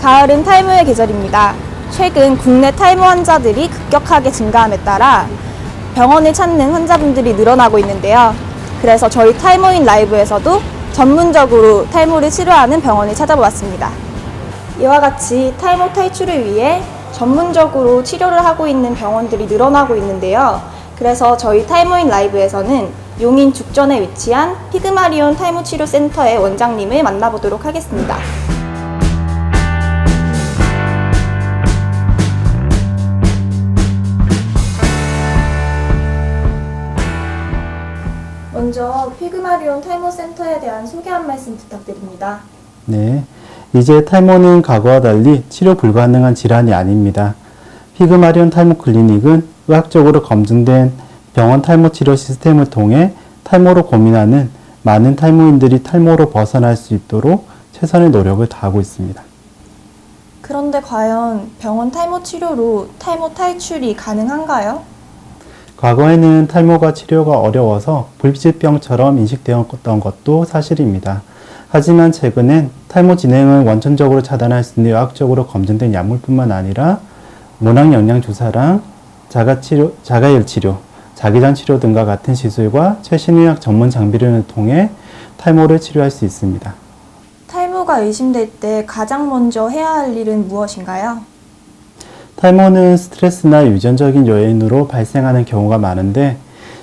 가을은 탈모의 계절입니다. 최근 국내 탈모 환자들이 급격하게 증가함에 따라 병원을 찾는 환자분들이 늘어나고 있는데요. 그래서 저희 탈모인 라이브에서도 전문적으로 탈모를 치료하는 병원을 찾아보았습니다. 이와 같이 탈모 탈출을 위해 전문적으로 치료를 하고 있는 병원들이 늘어나고 있는데요. 그래서 저희 탈모인 라이브에서는 용인 죽전에 위치한 피그마리온 탈모치료센터의 원장님을 만나보도록 하겠습니다. 먼저 피그마리온 탈모센터에 대한 소개 한 말씀 부탁드립니다. 네, 이제 탈모는 과거와 달리 치료 불가능한 질환이 아닙니다. 피그마리온 탈모 클리닉은 의학적으로 검증된 병원 탈모 치료 시스템을 통해 탈모로 고민하는 많은 탈모인들이 탈모로 벗어날 수 있도록 최선의 노력을 다하고 있습니다. 그런데 과연 병원 탈모 치료로 탈모 탈출이 가능한가요? 과거에는 탈모가 치료가 어려워서 불치병처럼 인식되었던 것도 사실입니다. 하지만 최근엔 탈모 진행을 원천적으로 차단할 수 있는 의학적으로 검증된 약물뿐만 아니라 모낭영양주사랑 자가열 치료, 자기장 치료 등과 같은 시술과 최신의학 전문 장비를 통해 탈모를 치료할 수 있습니다. 탈모가 의심될 때 가장 먼저 해야 할 일은 무엇인가요? 탈모는 스트레스나 유전적인 요인으로 발생하는 경우가 많은데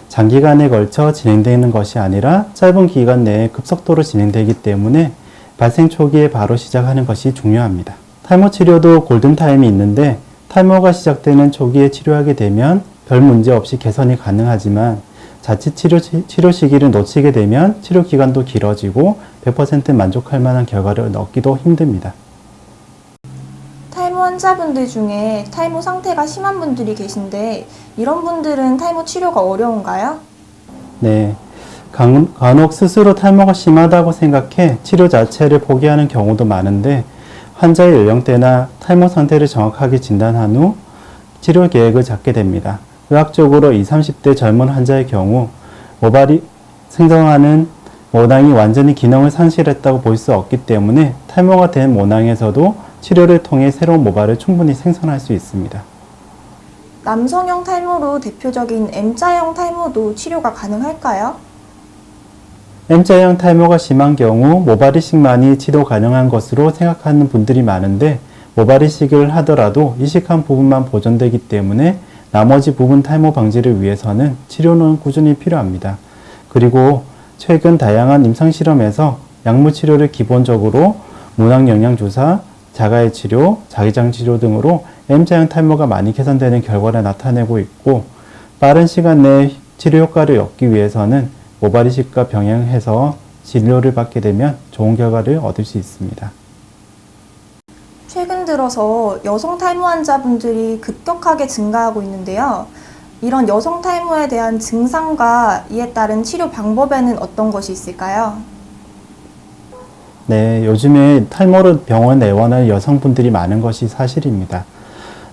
장기간에 걸쳐 진행되는 것이 아니라 짧은 기간 내에 급속도로 진행되기 때문에 발생 초기에 바로 시작하는 것이 중요합니다. 탈모 치료도 골든타임이 있는데 탈모가 시작되는 초기에 치료하게 되면 별 문제 없이 개선이 가능하지만 자칫 치료 시기를 놓치게 되면 치료 기간도 길어지고 100% 만족할 만한 결과를 얻기도 힘듭니다. 탈모 환자분들 중에 탈모 상태가 심한 분들이 계신데 이런 분들은 탈모 치료가 어려운가요? 네, 간혹 스스로 탈모가 심하다고 생각해 치료 자체를 포기하는 경우도 많은데 환자의 연령대나 탈모 상태를 정확하게 진단한 후 치료 계획을 잡게 됩니다. 의학적으로 20, 30대 젊은 환자의 경우 모발이 생성하는 모낭이 완전히 기능을 상실했다고 볼 수 없기 때문에 탈모가 된 모낭에서도 치료를 통해 새로운 모발을 충분히 생성할 수 있습니다. 남성형 탈모로 대표적인 M자형 탈모도 치료가 가능할까요? M자형 탈모가 심한 경우 모발 이식만이 치료 가능한 것으로 생각하는 분들이 많은데 모발 이식을 하더라도 이식한 부분만 보존되기 때문에 나머지 부분 탈모 방지를 위해서는 치료는 꾸준히 필요합니다. 그리고 최근 다양한 임상실험에서 약물 치료를 기본적으로 모낭영양주사, 자가의 치료, 자기장 치료 등으로 M자형 탈모가 많이 개선되는 결과를 나타내고 있고 빠른 시간 내에 치료 효과를 얻기 위해서는 모발 이식과 병행해서 진료를 받게 되면 좋은 결과를 얻을 수 있습니다. 최근 들어서 여성 탈모 환자분들이 급격하게 증가하고 있는데요. 이런 여성 탈모에 대한 증상과 이에 따른 치료 방법에는 어떤 것이 있을까요? 네, 요즘에 탈모로 병원 내원하는 여성분들이 많은 것이 사실입니다.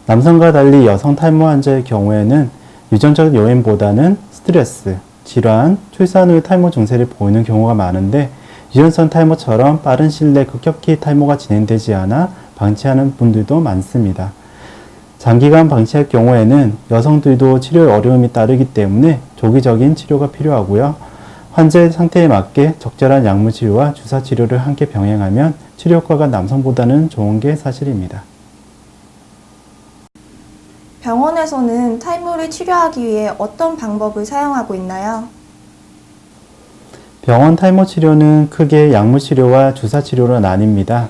남성과 달리 여성 탈모 환자의 경우에는 유전적 요인보다는 스트레스, 질환, 출산 후의 탈모 증세를 보이는 경우가 많은데 유전성 탈모처럼 빠른 시일 내에 급격히 탈모가 진행되지 않아 방치하는 분들도 많습니다. 장기간 방치할 경우에는 여성들도 치료에 어려움이 따르기 때문에 조기적인 치료가 필요하고요. 환자의 상태에 맞게 적절한 약물 치료와 주사 치료를 함께 병행하면 치료 효과가 남성보다는 좋은 게 사실입니다. 병원에서는 탈모를 치료하기 위해 어떤 방법을 사용하고 있나요? 병원 탈모 치료는 크게 약물 치료와 주사 치료로 나뉩니다.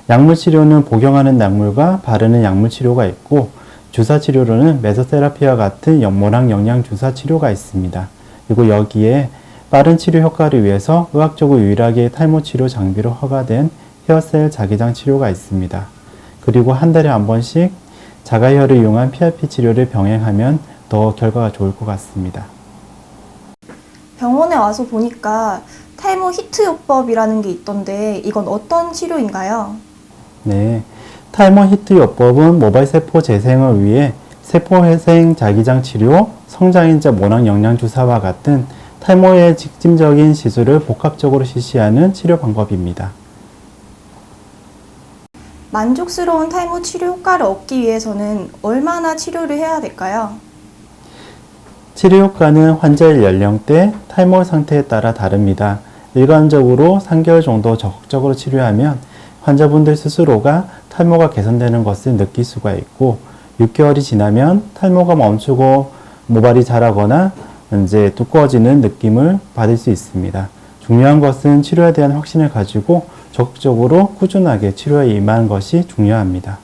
약물 치료는 복용하는 약물과 바르는 약물 치료가 있고 주사 치료로는 메소테라피와 같은 모낭 영양 주사 치료가 있습니다. 그리고 여기에 빠른 치료 효과를 위해서 의학적으로 유일하게 탈모 치료 장비로 허가된 헤어셀 자기장 치료가 있습니다. 그리고 한 달에 한 번씩 자가혈을 이용한 PRP 치료를 병행하면 더 결과가 좋을 것 같습니다. 병원에 와서 보니까 탈모 히트요법이라는 게 있던데 이건 어떤 치료인가요? 네, 탈모 히트요법은 모발세포 재생을 위해 세포회생 자기장 치료, 성장인자 모낭 영양주사와 같은 탈모의 직접적인 시술을 복합적으로 실시하는 치료 방법입니다. 만족스러운 탈모 치료 효과를 얻기 위해서는 얼마나 치료를 해야 될까요? 치료 효과는 환자의 연령대, 탈모 상태에 따라 다릅니다. 일반적으로 3개월 정도 적극적으로 치료하면 환자분들 스스로가 탈모가 개선되는 것을 느낄 수가 있고 6개월이 지나면 탈모가 멈추고 모발이 자라거나 이제 두꺼워지는 느낌을 받을 수 있습니다. 중요한 것은 치료에 대한 확신을 가지고 적극적으로 꾸준하게 치료에 임하는 것이 중요합니다.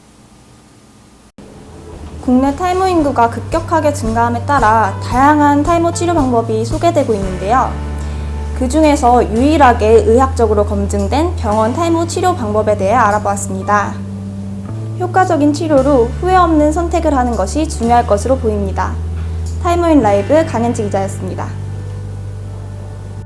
국내 탈모 인구가 급격하게 증가함에 따라 다양한 탈모 치료 방법이 소개되고 있는데요. 그 중에서 유일하게 의학적으로 검증된 병원 탈모 치료 방법에 대해 알아보았습니다. 효과적인 치료로 후회 없는 선택을 하는 것이 중요할 것으로 보입니다. 탈모인 라이브 강현지 기자였습니다.